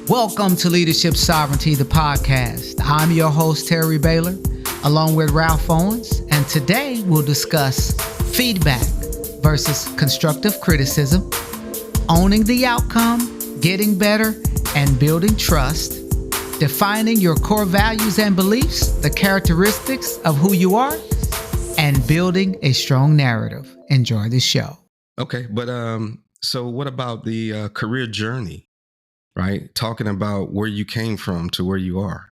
Welcome to Leadership Sovereignty, the podcast. I'm your host, Terry Baylor, along with Ralph Owens, and today we'll discuss feedback versus constructive criticism, owning the outcome, getting better, and building trust, defining your core values and beliefs, the characteristics of who you are, and building a strong narrative. Enjoy the show. Okay, but so what about the career journey, right? Talking about where you came from to where you are,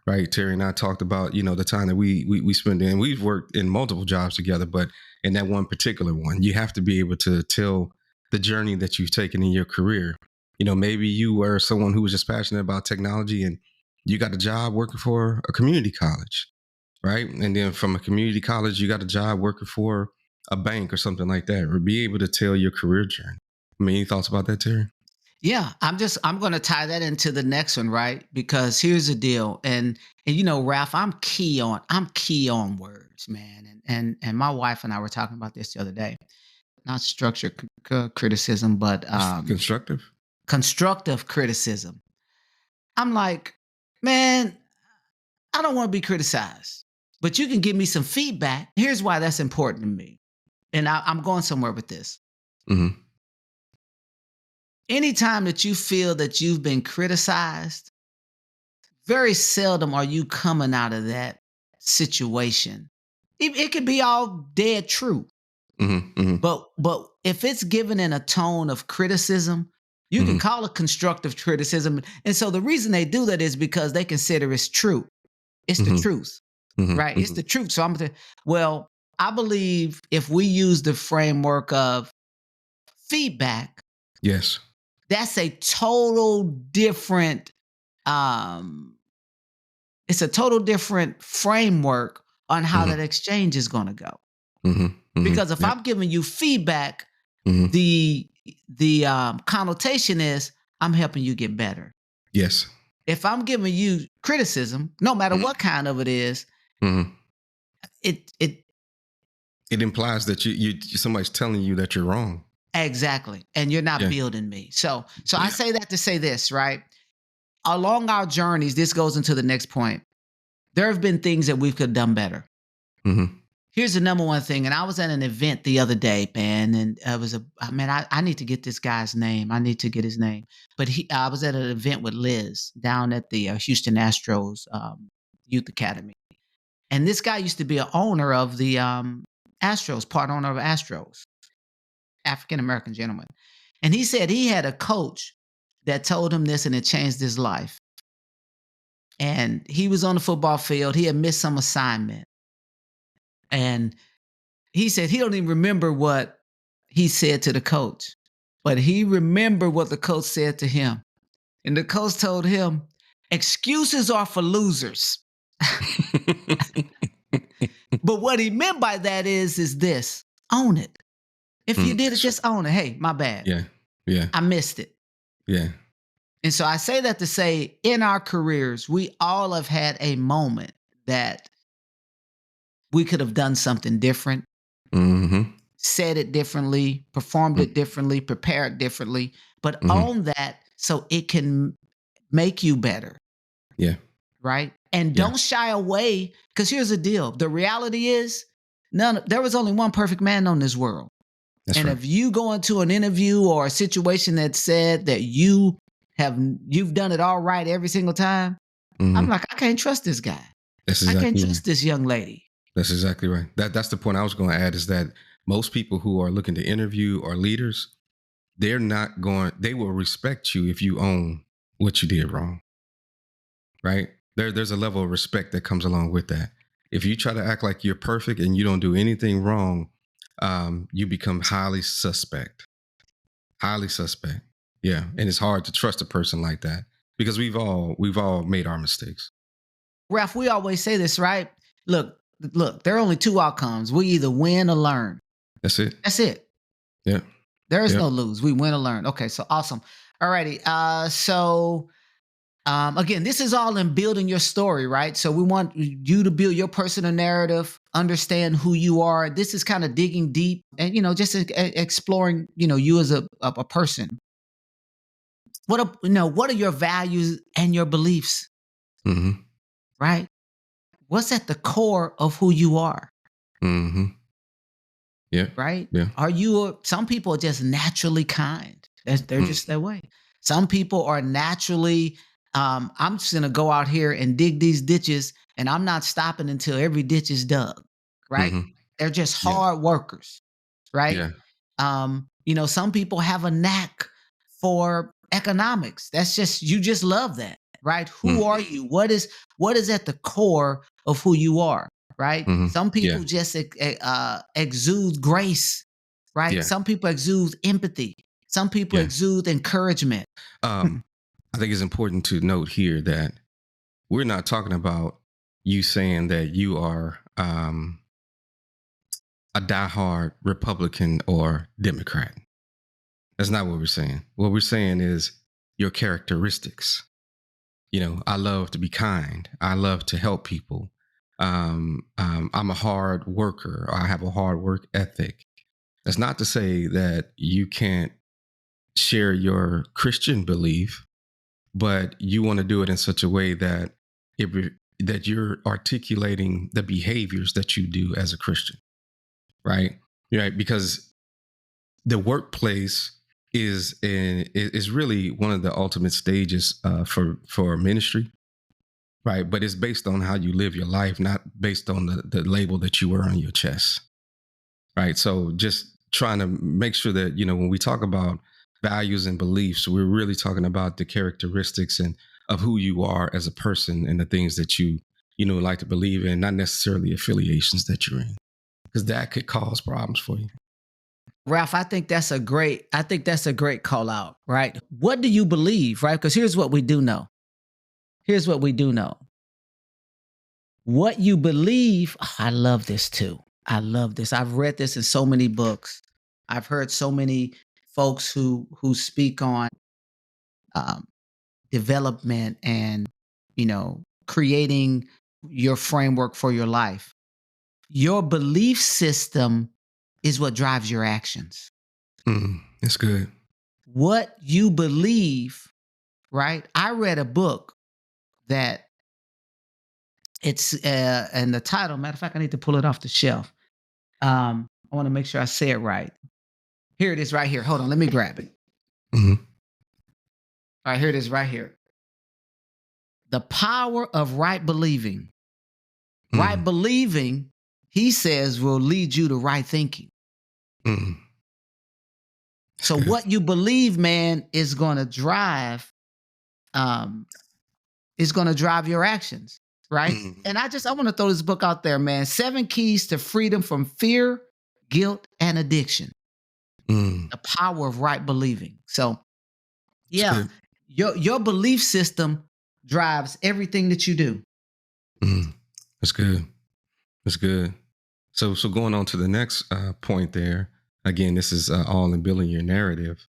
right? Terry and I talked about, the time that we spent in. We've worked in multiple jobs together, but in that one particular one, you have to be able to tell the journey that you've taken in your career. Maybe you were someone who was just passionate about technology and you got a job working for a community college, right? And then from a community college, you got a job working for a bank or something like that, or be able to tell your career journey. Any thoughts about that, Terry? Yeah, I'm going to tie that into the next one, right? Because here's the deal. And Ralph, I'm key on words, man. And my wife and I were talking about this the other day. Not structured criticism, but constructive criticism. I'm like, man, I don't want to be criticized, but you can give me some feedback. Here's why that's important to me. And I'm going somewhere with this. Mm-hmm. Anytime that you feel that you've been criticized, very seldom are you coming out of that situation. It could be all dead true. Mm-hmm. Mm-hmm. But if it's given in a tone of criticism, you can call it constructive criticism. And so the reason they do that is because they consider it's true. It's the truth, right? It's the truth. So I believe if we use the framework of feedback, yes, that's a total different, it's a total different framework on how that exchange is going to go. Because if I'm giving you feedback, the connotation is I'm helping you get better. Yes. If I'm giving you criticism, no matter what kind of it is, it implies that somebody's telling you that you're wrong. Exactly. And you're not building me. So I say that to say this, right? Along our journeys, this goes into the next point. There have been things that we could have done better. Here's the number one thing. And I was at an event the other day, man, and I need to get this guy's name. I need to get his name. But I was at an event with Liz down at the Houston Astros Youth Academy. And this guy used to be an owner of the Astros, part owner of Astros. African-American gentleman. And he said he had a coach that told him this and it changed his life. And he was on the football field. He had missed some assignment. And he said he don't even remember what he said to the coach, but he remembered what the coach said to him. And the coach told him, excuses are for losers. But what he meant by that is this, own it. If you did it, just own it. Hey, my bad. Yeah. I missed it. Yeah. And so I say that to say in our careers, we all have had a moment that we could have done something different, said it differently, performed it differently, prepared differently, but own that so it can make you better. Yeah. Right? And don't shy away, because here's the deal. The reality is there was only one perfect man on this world. That's and right. If you go into an interview or a situation that said that you've done it all right every single time, I'm like, I can't trust this guy. I can't trust this young lady. That's exactly right. That's the point I was going to add, is that most people who are looking to interview or leaders, they will respect you if you own what you did wrong. Right? There's a level of respect that comes along with that. If you try to act like you're perfect and you don't do anything wrong, you become highly suspect. Yeah. And it's hard to trust a person like that because we've all made our mistakes. Ralph, we always say this, right? Look, there are only two outcomes. We either win or learn. That's it. Yeah. There is no lose. We win or learn. Okay. So awesome. All righty. Again, this is all in building your story, right? So we want you to build your personal narrative, understand who you are. This is kind of digging deep and, just exploring, you as a person. what are your values and your beliefs? Mm-hmm. Right? What's at the core of who you are? Mm-hmm. Yeah. Right? Yeah. Some people are just naturally kind. They're just that way. Some people are naturally, I'm just gonna go out here and dig these ditches, and I'm not stopping until every ditch is dug. Right? Mm-hmm. They're just Yeah. hard workers. Right? Yeah. Some people have a knack for economics. That's just, you just love that. Right? Who Mm-hmm. are you? What is at the core of who you are? Right? Mm-hmm. Some Yeah. people just exude grace. Right? Yeah. Some people exude empathy. Some people Yeah. exude encouragement. I think it's important to note here that we're not talking about you saying that you are a diehard Republican or Democrat. That's not what we're saying. What we're saying is your characteristics. I love to be kind. I love to help people. I'm a hard worker. I have a hard work ethic. That's not to say that you can't share your Christian belief, but you want to do it in such a way that that you're articulating the behaviors that you do as a Christian, right? Right, because the workplace is really one of the ultimate stages for ministry, right? But it's based on how you live your life, not based on the label that you wear on your chest, right? So just trying to make sure that when we talk about values and beliefs, we're really talking about the characteristics and of who you are as a person and the things that you like to believe in, not necessarily affiliations that you're in, because that could cause problems for you. Ralph, I think that's a great call out, right? What do you believe, right? Because here's what we do know. What you believe, I love this too. I love this. I've read this in so many books. I've heard so many folks who speak on development and, creating your framework for your life. Your belief system is what drives your actions. That's good. What you believe, right? I read a book that it's and the title, matter of fact, I need to pull it off the shelf. I want to make sure I say it right. Here it is right here. Hold on, let me grab it. Mm-hmm. All right, here it is right here. The Power of Right Believing. Mm-hmm. Right believing, he says, will lead you to right thinking. Mm-hmm. So good. what you believe, man, is going to drive your actions, right? Mm-hmm. And I want to throw this book out there, man. 7 Keys to Freedom from Fear, Guilt, and Addiction. Mm-hmm. The Power of Right Believing. So, yeah, your belief system drives everything that you do. Mm-hmm. That's good. That's good. So going on to the next point there. Again, this is all in building your narrative.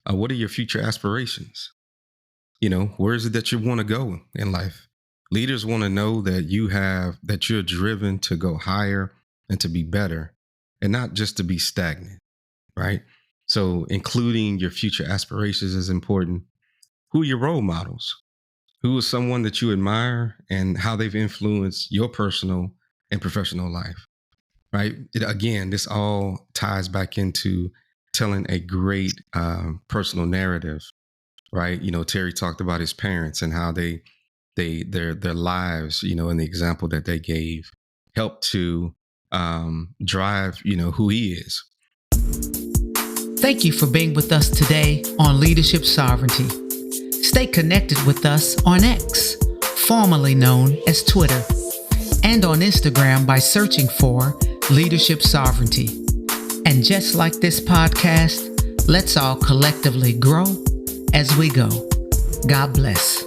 What are your future aspirations? Where is it that you want to go in life? Leaders want to know that you're driven to go higher and to be better, and not just to be stagnant, right? So including your future aspirations is important. Who are your role models? Who is someone that you admire and how they've influenced your personal and professional life, right? Again, this all ties back into telling a great personal narrative, right? Terry talked about his parents and how their lives, and the example that they gave helped to drive, who he is. Thank you for being with us today on Leadership Sovereignty. Stay connected with us on X, formerly known as Twitter, and on Instagram by searching for Leadership Sovereignty. And just like this podcast, let's all collectively grow as we go. God bless.